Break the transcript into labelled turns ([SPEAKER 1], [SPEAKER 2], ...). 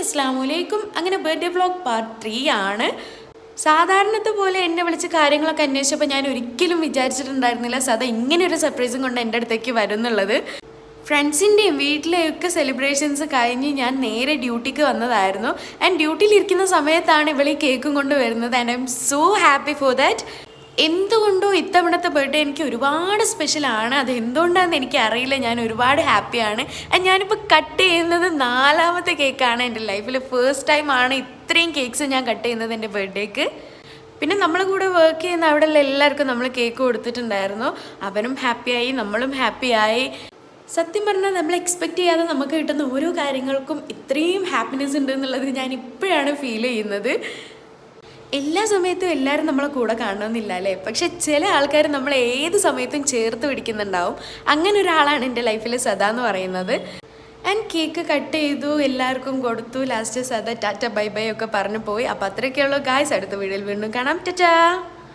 [SPEAKER 1] Friends അസ്സലാമലൈക്കും. അങ്ങനെ birthday vlog part 3 ആണ്. സാധാരണത്തെ പോലെ എന്നെ വിളിച്ച് കാര്യങ്ങളൊക്കെ അന്വേഷിച്ചപ്പോൾ ഞാൻ ഒരിക്കലും വിചാരിച്ചിട്ടുണ്ടായിരുന്നില്ല സദാ ഇങ്ങനെ ഒരു സർപ്രൈസും കൊണ്ട് എൻ്റെ അടുത്തേക്ക് വരും എന്നുള്ളത്. ഫ്രണ്ട്സിൻ്റെയും വീട്ടിലെയൊക്കെ സെലിബ്രേഷൻസ് കഴിഞ്ഞ് ഞാൻ നേരെ ഡ്യൂട്ടിക്ക് വന്നതായിരുന്നു. ആൻഡ് ഡ്യൂട്ടിയിലിരിക്കുന്ന സമയത്താണ് ഇവളീ കേക്കും കൊണ്ട് വരുന്നത്. And I M so happy for that. എന്തുകൊണ്ടോ ഇത്തവണത്തെ ബർത്ത്ഡേ എനിക്ക് ഒരുപാട് സ്പെഷ്യലാണ്. അത് എന്തുകൊണ്ടാണെന്ന് എനിക്ക് അറിയില്ല. ഞാൻ ഒരുപാട് ഹാപ്പിയാണ്. ഞാനിപ്പോൾ കട്ട് ചെയ്യുന്നത് 4ാമത്തെ കേക്കാണ്. എൻ്റെ ലൈഫിൽ ഫസ്റ്റ് ടൈമാണ് ഇത്രയും കേക്ക്സ് ഞാൻ കട്ട് ചെയ്യുന്നത് എൻ്റെ ബർത്ത്ഡേക്ക്. പിന്നെ നമ്മളെ കൂടെ വർക്ക് ചെയ്യുന്ന അവിടെ എല്ലാവർക്കും നമ്മൾ കേക്ക് കൊടുത്തിട്ടുണ്ടായിരുന്നു. അവനും ഹാപ്പിയായി, നമ്മളും ഹാപ്പിയായി. സത്യം പറഞ്ഞാൽ നമ്മൾ എക്സ്പെക്റ്റ് ചെയ്യാതെ നമുക്ക് കിട്ടുന്ന ഓരോ കാര്യങ്ങൾക്കും ഇത്രയും ഹാപ്പിനെസ് ഉണ്ട് എന്നുള്ളത് ഞാൻ ഇപ്പോഴാണ് ഫീൽ ചെയ്യുന്നത്. എല്ലാ സമയത്തും എല്ലാവരും നമ്മളെ കൂടെ കാണണമെന്നില്ല അല്ലേ, പക്ഷെ ചില ആൾക്കാർ നമ്മളെ ഏത് സമയത്തും ചേർത്ത് പിടിക്കുന്നുണ്ടാവും. അങ്ങനെ ഒരാളാണ് എൻ്റെ ലൈഫിൽ സദാ എന്ന് പറയുന്നത്. ആൻഡ് കേക്ക് കട്ട് ചെയ്തു, എല്ലാവർക്കും കൊടുത്തു. ലാസ്റ്റ് സദാ ടാറ്റ ബൈ ബൈ ഒക്കെ പറഞ്ഞു പോയി. അപ്പോൾ അത്രയൊക്കെയുള്ളൂ ഗായ്സ്. അടുത്ത വീഡിയോയിൽ വീണ്ടും കാണാം. ടാറ്റാ.